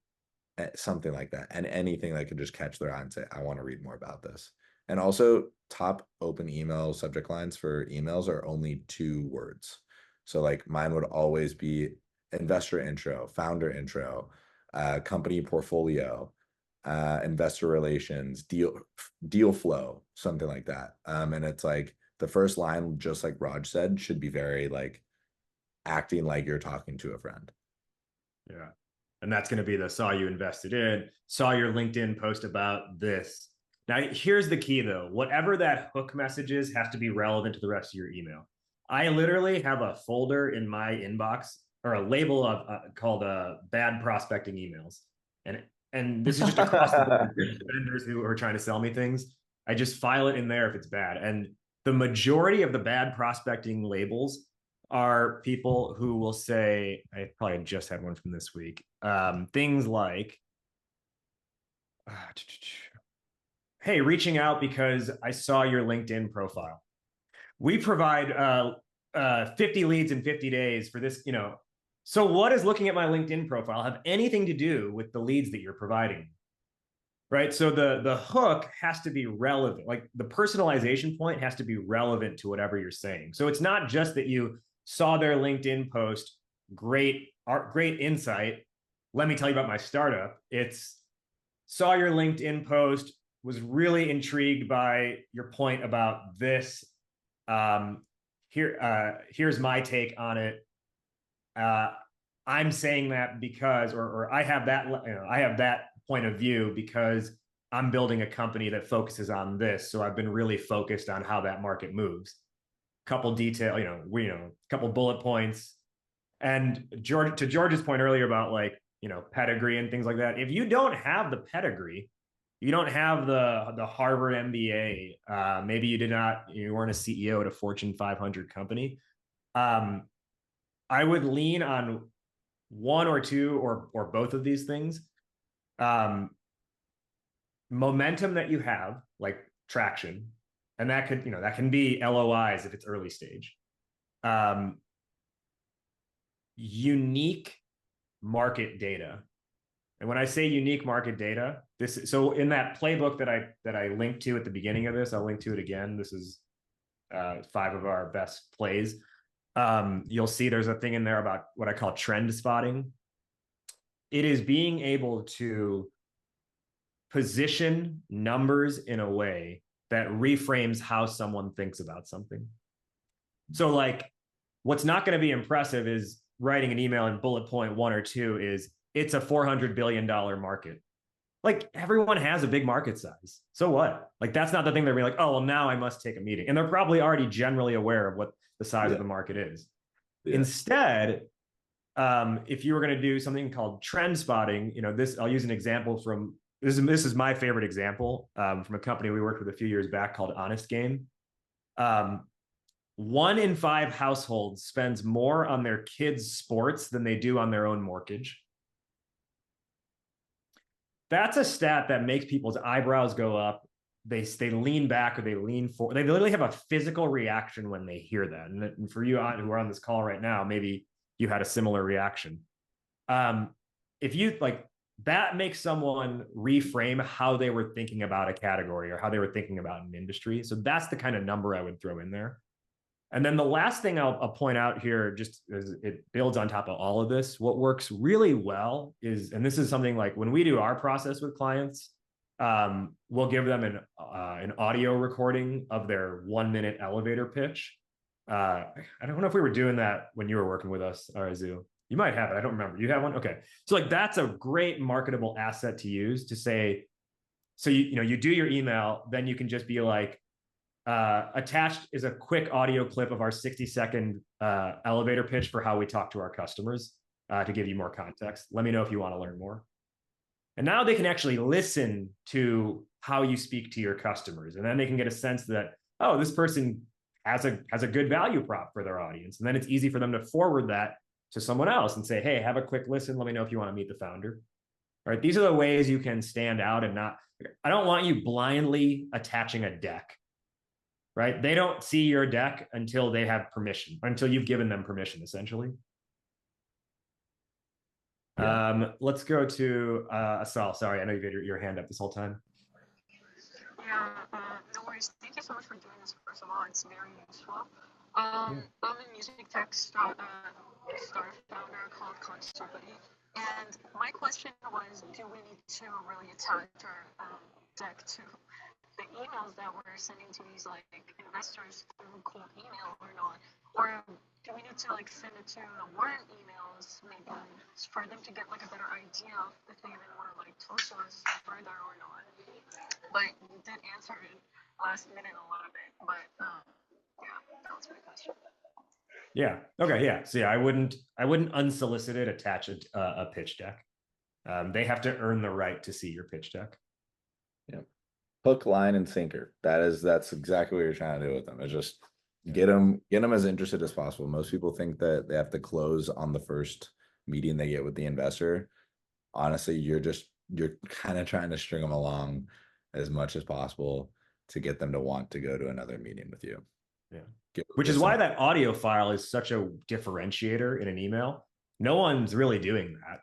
something like that, and anything that could just catch their eye and say, I want to read more about this. And also, top open email subject lines for emails are only 2 words. So like mine would always be investor intro, founder intro, company portfolio, investor relations, deal flow, something like that. And it's like the first line, just like Raj said, should be very like acting like you're talking to a friend. Yeah. And that's going to be the saw you invested in, saw your LinkedIn post about this. Now, here's the key though. Whatever that hook message is has to be relevant to the rest of your email. I literally have a folder in my inbox, or a label of called bad prospecting emails. And this is just across the board vendors who are trying to sell me things. I just file it in there if it's bad. And the majority of the bad prospecting labels are people who will say, I probably just had one from this week, things like, hey, reaching out because I saw your LinkedIn profile. We provide 50 leads in 50 days for this, you know. So what does looking at my LinkedIn profile have anything to do with the leads that you're providing? Right. So the hook has to be relevant. Like the personalization point has to be relevant to whatever you're saying. So it's not just that you saw their LinkedIn post, great insight. Let me tell you about my startup. It's saw your LinkedIn post, was really intrigued by your point about this. Here's my take on it. I'm saying that because, or I have that, you know, I have that point of view because I'm building a company that focuses on this. So I've been really focused on how that market moves. Couple detail, couple bullet points. And to George's point earlier about like, pedigree and things like that. If you don't have the pedigree, you don't have the Harvard MBA. Maybe you weren't a CEO at a Fortune 500 company. I would lean on one or two or both of these things. Momentum that you have, like traction, and that can be LOIs if it's early stage. Unique market data. And when I say unique market data, so in that playbook that I linked to at the beginning of this, I'll link to it again. This is 5 of our best plays. You'll see there's a thing in there about what I call trend spotting. It is being able to position numbers in a way that reframes how someone thinks about something. So like, what's not going to be impressive is writing an email in bullet point 1 or 2 is it's a $400 billion market. Like everyone has a big market size. So what? Like that's not the thing they're being like, oh, well, now I must take a meeting. And they're probably already generally aware of what the size of the market is. Yeah. Instead, if you were going to do something called trend spotting, I'll use an example from this is my favorite example from a company we worked with a few years back called Honest Game. 1 in 5 households spends more on their kids' sports than they do on their own mortgage. That's a stat that makes people's eyebrows go up. They lean back or they lean forward. They literally have a physical reaction when they hear that. And for you who are on this call right now, maybe you had a similar reaction. If you like, that makes someone reframe how they were thinking about a category or how they were thinking about an industry. So that's the kind of number I would throw in there. And then the last thing I'll point out here, just as it builds on top of all of this, what works really well is, and this is something like when we do our process with clients, we'll give them an audio recording of their 1 minute elevator pitch. I don't know if we were doing that when you were working with us, Arazu. You might have it. I don't remember. You have one? Okay. So like that's a great marketable asset to use to say, so you do your email, then you can just be like, attached is a quick audio clip of our 60-second elevator pitch for how we talk to our customers to give you more context. Let me know if you want to learn more. And now they can actually listen to how you speak to your customers. And then they can get a sense that, oh, this person has a good value prop for their audience. And then it's easy for them to forward that to someone else and say, hey, have a quick listen. Let me know if you want to meet the founder. All right. These are the ways you can stand out and not, I don't want you blindly attaching a deck. Right? They don't see your deck until they have permission, until you've given them permission, essentially. Yeah. Let's go to Asal. Sorry, I know you've had your hand up this whole time. Yeah, no worries. Thank you so much for doing this. First of all, it's very useful. I'm a music tech startup founder called CoconutVA, and my question was, do we need to really attach our deck to the emails that we're sending to these like investors through cold email or not? Or do we need to like send it to the warm emails maybe for them to get like a better idea of if they even want to like talk to us further or not? But you did answer it last minute a little bit, but yeah, that was my question. Yeah. Okay. Yeah. So yeah, I wouldn't unsolicited attach a pitch deck. They have to earn the right to see your pitch deck. Yeah. Hook, line, and sinker. That's exactly what you're trying to do with them. It's just get them as interested as possible. Most people think that they have to close on the first meeting they get with the investor. Honestly, you're kind of trying to string them along as much as possible to get them to want to go to another meeting with you. Yeah. Which is why that audio file is such a differentiator in an email. No one's really doing that.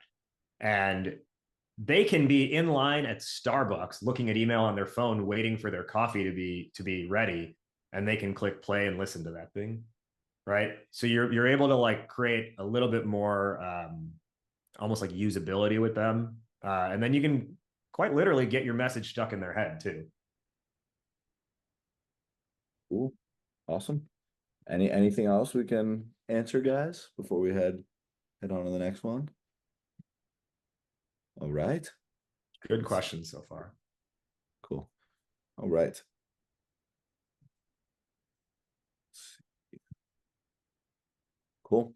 And they can be in line at Starbucks looking at email on their phone, waiting for their coffee to be ready, and they can click play and listen to that thing, right? So you're able to like create a little bit more almost like usability with them, and then you can quite literally get your message stuck in their head too. Cool, awesome. Anything else we can answer, guys, before we head on to the next one? All right. Good questions so far. Cool. All right. Cool.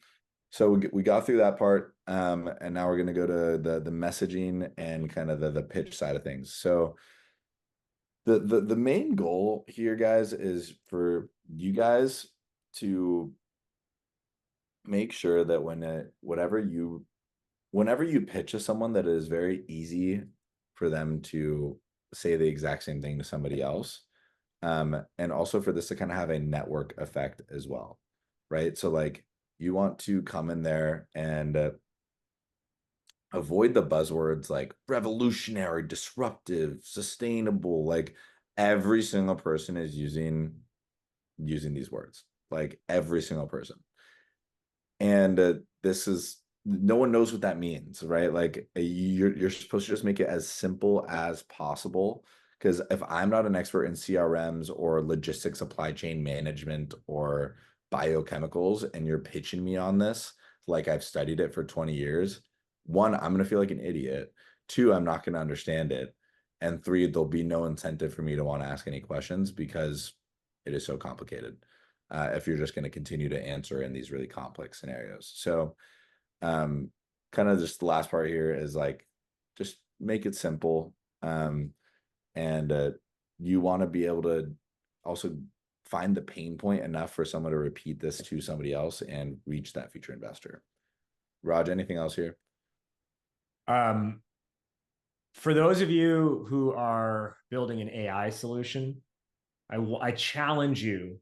So we got through that part, and now we're going to go to the messaging and kind of the pitch side of things. So the main goal here, guys, is for you guys to make sure that whenever you pitch to someone, that it is very easy for them to say the exact same thing to somebody else. And also for this to kind of have a network effect as well, right? So like you want to come in there and avoid the buzzwords like revolutionary, disruptive, sustainable. Like every single person is using these words, like every single person. And this is, no one knows what that means, right? Like you're supposed to just make it as simple as possible. Because if I'm not an expert in CRMs or logistics, supply chain management, or biochemicals, and you're pitching me on this, like I've studied it for 20 years, one, I'm going to feel like an idiot. Two, I'm not going to understand it. And three, there'll be no incentive for me to want to ask any questions because it is so complicated. If you're just going to continue to answer in these really complex scenarios. So kind of just the last part here is like, just make it simple. And you want to be able to also find the pain point enough for someone to repeat this to somebody else and reach that future investor. Raj, anything else here? For those of you who are building an AI solution, I challenge you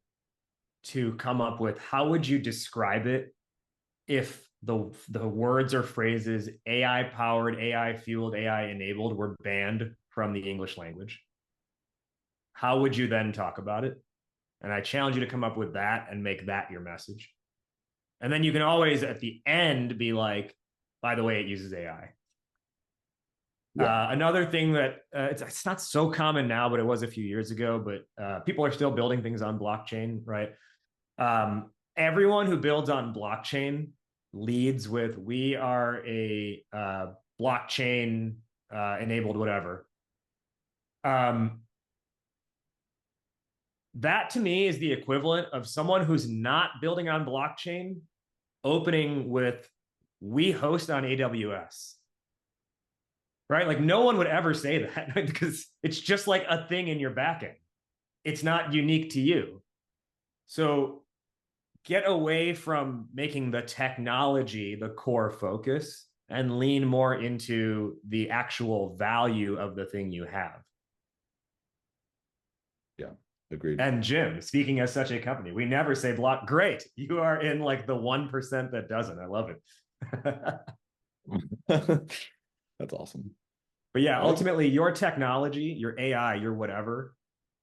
to come up with how would you describe it if the words or phrases AI powered, AI fueled, AI enabled were banned from the English language? How would you then talk about it? And I challenge you to come up with that and make that your message. And then you can always at the end be like, by the way, it uses AI. Another thing that it's not so common now, but it was a few years ago, but people are still building things on blockchain, right? Everyone who builds on blockchain leads with, we are a blockchain enabled whatever. That to me is the equivalent of someone who's not building on blockchain opening with, we host on AWS. Right? Like no one would ever say that because it's just like a thing in your backend. It's not unique to you. So get away from making the technology the core focus and lean more into the actual value of the thing you have. Yeah, agreed. And Jim, speaking as such a company, we never say block. Great. You are in like the 1% that doesn't. I love it. That's awesome. But yeah, ultimately your technology, your AI, your whatever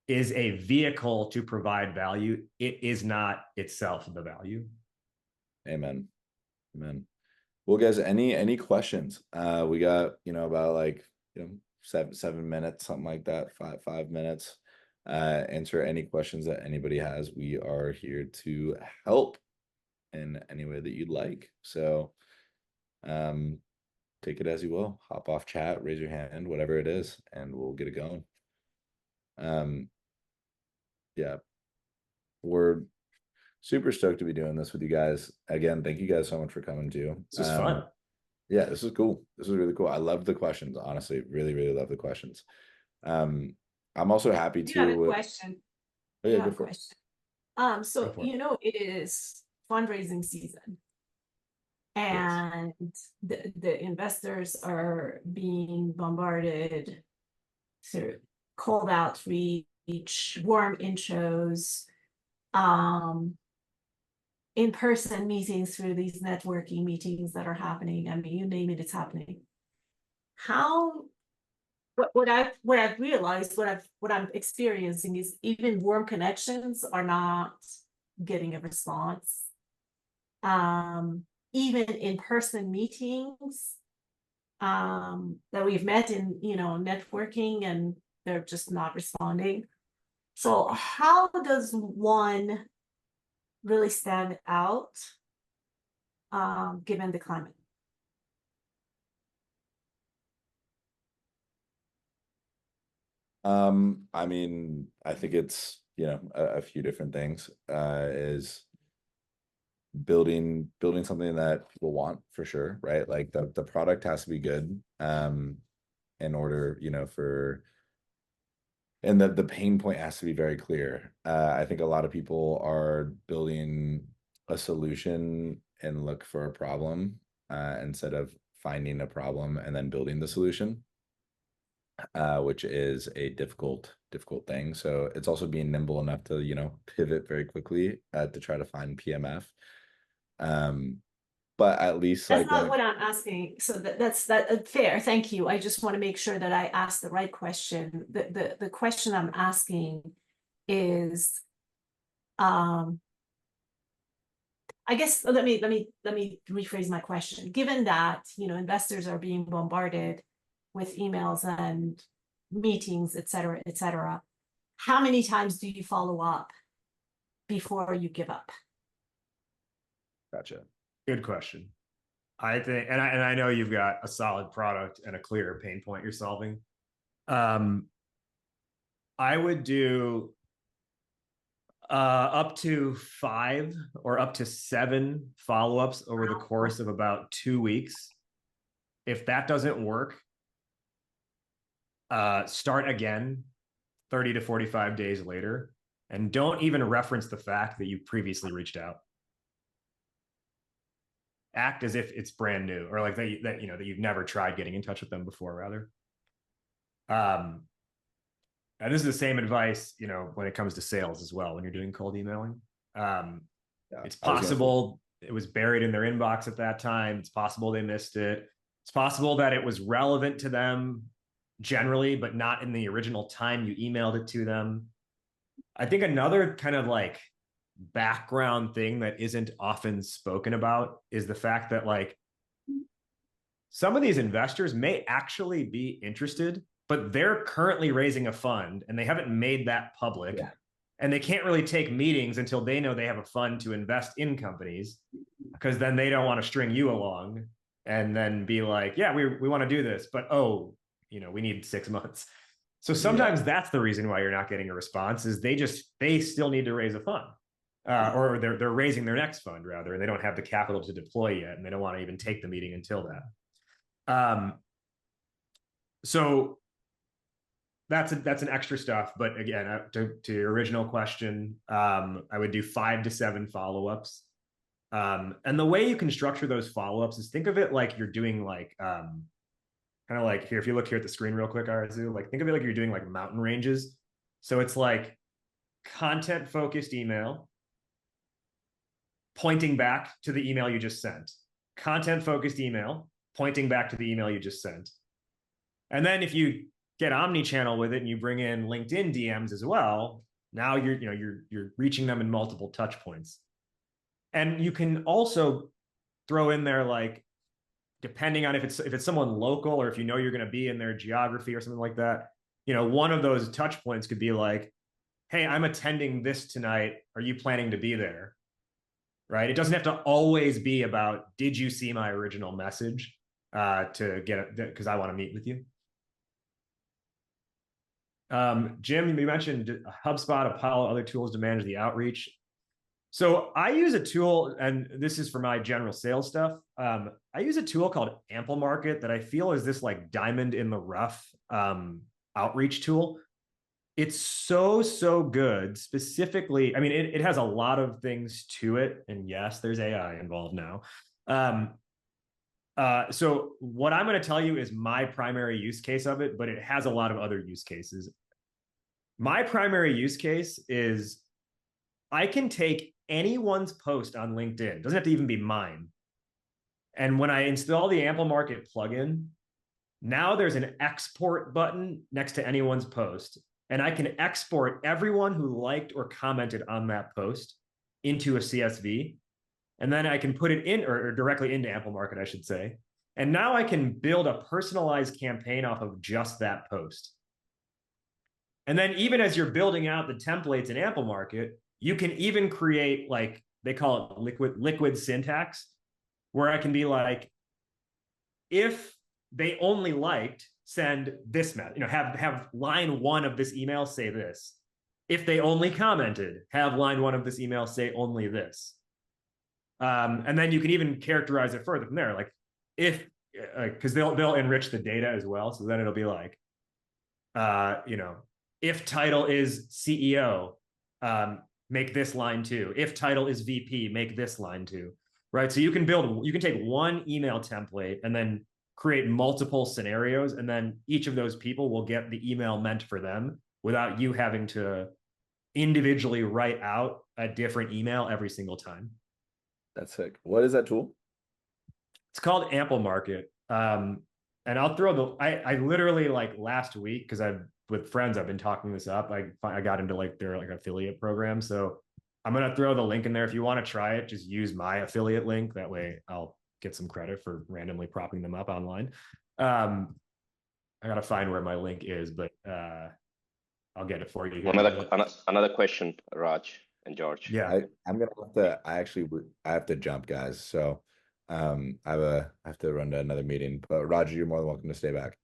is a vehicle to provide value. It is not itself the value. Amen. Amen. Well, guys, any questions? We got, about like, 7 minutes, something like that, 5 minutes. Answer any questions that anybody has. We are here to help in any way that you'd like. So, take it as you will. Hop off chat, raise your hand, whatever it is, and we'll get it going. Yeah, we're super stoked to be doing this with you guys. Again, thank you guys so much for coming too. This is fun. Yeah, this is cool. This is really cool. I love the questions. Honestly, really, really love the questions. I'm also happy to. You have a question. Oh, yeah, go for it. So it is fundraising season. And the investors are being bombarded through cold outreach, warm intros, in-person meetings through these networking meetings that are happening. I mean, you name it, it's happening. What I've realized, what I'm experiencing is even warm connections are not getting a response. Even in-person meetings that we've met in, networking, and they're just not responding. So how does one really stand out given the climate? I mean, I think it's, a few different things. Is building something that people want for sure, right? Like the product has to be good in order, and the pain point has to be very clear. I think a lot of people are building a solution and look for a problem instead of finding a problem and then building the solution, which is a difficult thing. So it's also being nimble enough to, pivot very quickly to try to find PMF. But at least that's not what I'm asking. So that's fair. Thank you. I just want to make sure that I ask the right question. The question I'm asking is, I guess let me rephrase my question. Given that investors are being bombarded with emails and meetings, et cetera, how many times do you follow up before you give up? Gotcha. Good question. I think, and I know you've got a solid product and a clear pain point you're solving. I would do up to 5 or up to 7 follow-ups over the course of about 2 weeks. If that doesn't work, start again 30 to 45 days later, and don't even reference the fact that you previously reached out. Act as if it's brand new, or like that you've never tried getting in touch with them before, rather. And this is the same advice, when it comes to sales as well, when you're doing cold emailing. It's possible it was buried in their inbox at that time. It's possible they missed it. It's possible that it was relevant to them generally, but not in the original time you emailed it to them. I think another kind of like background thing that isn't often spoken about is the fact that like some of these investors may actually be interested, but they're currently raising a fund and they haven't made that public. Yeah. And they can't really take meetings until they know they have a fund to invest in companies, because then they don't want to string you along and then be like, yeah, we want to do this, but oh, we need 6 months. So sometimes that's the reason why you're not getting a response, is they still need to raise a fund. Or they're raising their next fund rather, and they don't have the capital to deploy yet, and they don't want to even take the meeting until that. So that's an extra stuff. But again, to your original question, I would do 5 to 7 follow-ups. And the way you can structure those follow-ups is, think of it like you're doing like kind of like here. If you look here at the screen real quick, Arzu, like think of it like you're doing like mountain ranges. So it's like content-focused email pointing back to the email you just sent, content-focused email pointing back to the email you just sent. And then if you get omni-channel with it and you bring in LinkedIn DMs as well, now you're reaching them in multiple touch points. And you can also throw in there, like, depending on if it's someone local or if you're going to be in their geography or something like that, one of those touch points could be like, hey, I'm attending this tonight. Are you planning to be there? Right? It doesn't have to always be about, did you see my original message to get it, because I want to meet with you. Jim, you mentioned HubSpot, Apollo, other tools to manage the outreach. So I use a tool, and this is for my general sales stuff. I use a tool called Ample Market that I feel is this like diamond in the rough outreach tool. It's so good. Specifically, I mean, it has a lot of things to it, and yes, there's AI involved now. So what I'm going to tell you is my primary use case of it, but it has a lot of other use cases. My primary use case is I can take anyone's post on LinkedIn, it doesn't have to even be mine. And when I install the Ample Market plugin, now there's an export button next to anyone's post, and I can export everyone who liked or commented on that post into a CSV. And then I can put it in, or directly into Ample Market, I should say. And now I can build a personalized campaign off of just that post. And then even as you're building out the templates in Ample Market, you can even create, like, they call it liquid syntax, where I can be like, if they only liked, send this message, have line 1 of this email say this. If they only commented, have line 1 of this email say only this. And then you can even characterize it further from there, like if, because they'll enrich the data as well. So then it'll be like, if title is CEO, make this line 2. If title is VP, make this line 2. Right? So you can take one email template and then create multiple scenarios, and then each of those people will get the email meant for them without you having to individually write out a different email every single time. That's sick. What is that tool? It's called Ample Market. And I'll throw I literally, like, last week, because with friends, I've been talking this up. I got into like their like affiliate program. So I'm going to throw the link in there. If you want to try it, just use my affiliate link. That way I'll get some credit for randomly propping them up online. I got to find where my link is, but I'll get it for you. Another question, Raj and George. Yeah. I'm going to have to, I have to jump, guys. So I have to run to another meeting, but Roger, you're more than welcome to stay back.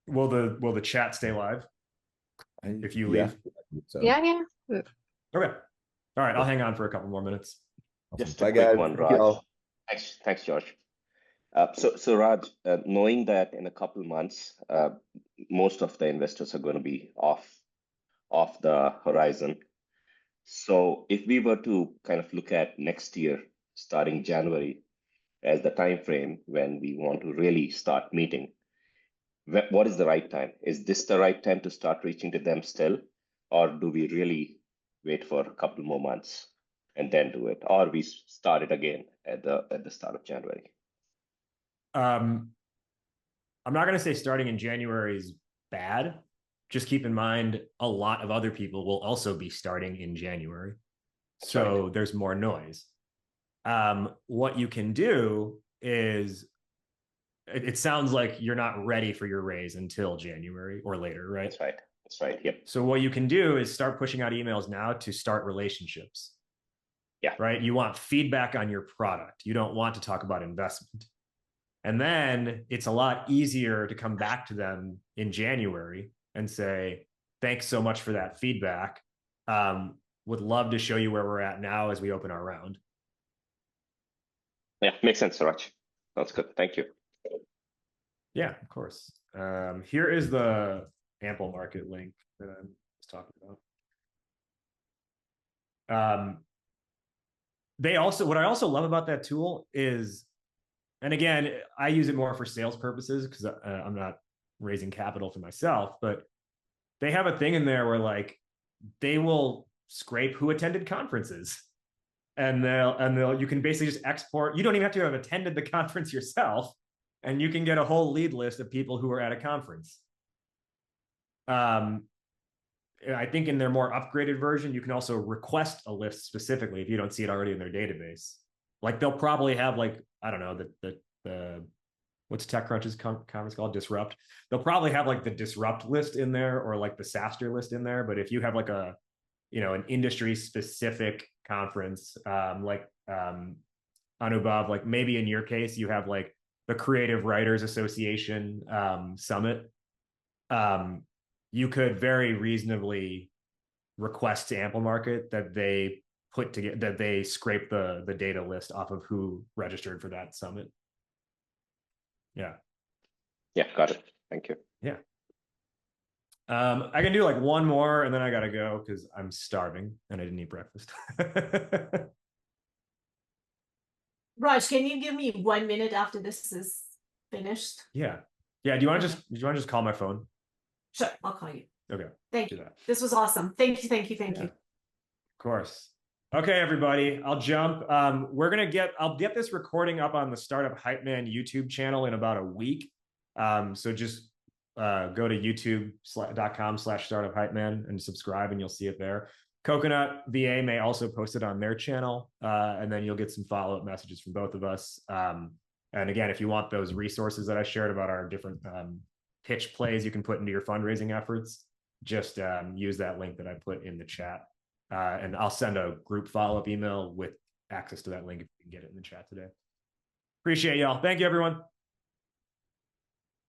Will the chat stay live if you leave? So. Yeah. Okay. All right. I'll hang on for a couple more minutes. Just Bye, a quick guys. one, Raj. Thanks, George. So Raj, knowing that in a couple months, most of the investors are going to be off the horizon. So if we were to kind of look at next year, starting January, as the time frame when we want to really start meeting, what is the right time? Is this the right time to start reaching to them still, or do we really wait for a couple more months and then do it, or we start it again at the start of January? I'm not going to say starting in January is bad, just keep in mind a lot of other people will also be starting in January. So there's more noise. What you can do is, it sounds like you're not ready for your raise until January or later, right? That's right. That's right. Yep. So what you can do is start pushing out emails now to start relationships. Yeah. Right. You want feedback on your product. You don't want to talk about investment. And then it's a lot easier to come back to them in January and say, thanks so much for that feedback. Would love to show you where we're at now as we open our round. Yeah, makes sense, Raj. That's good. Thank you. Yeah, of course. Here is the Ample Market link that I was talking about. They also, what I also love about that tool is, and again, I use it more for sales purposes because I'm not raising capital for myself, but they have a thing in there where like they will scrape who attended conferences, and you can basically just export. You don't even have to have attended the conference yourself, and you can get a whole lead list of people who are at a conference. I think in their more upgraded version, you can also request a list specifically if you don't see it already in their database. Like they'll probably have like, I don't know, the what's TechCrunch's conference called? Disrupt. They'll probably have like the Disrupt list in there or like the SaaStr list in there. But if you have like a, an industry specific conference, like Anubhav, like maybe in your case, you have like the Creative Writers Association Summit. You could very reasonably request to Ample Market that they put together, that they scrape the data list off of who registered for that summit. Yeah. Yeah, got it. Thank you. Yeah. I can do like one more and then I gotta go because I'm starving and I didn't eat breakfast. Raj, can you give me 1 minute after this is finished? Yeah. Do you want to just call my phone? Sure, I'll call you. Okay. Thank you. This was awesome. Thank you. Of course. Okay, everybody, I'll jump. I'll get this recording up on the Startup Hypeman YouTube channel in about a week. So just go to youtube.com/startuphypeman and subscribe and you'll see it there. CoconutVA may also post it on their channel, and then you'll get some follow-up messages from both of us. And again, if you want those resources that I shared about our different pitch plays you can put into your fundraising efforts, just use that link that I put in the chat. And I'll send a group follow-up email with access to that link if you can get it in the chat today. Appreciate y'all. Thank you, everyone.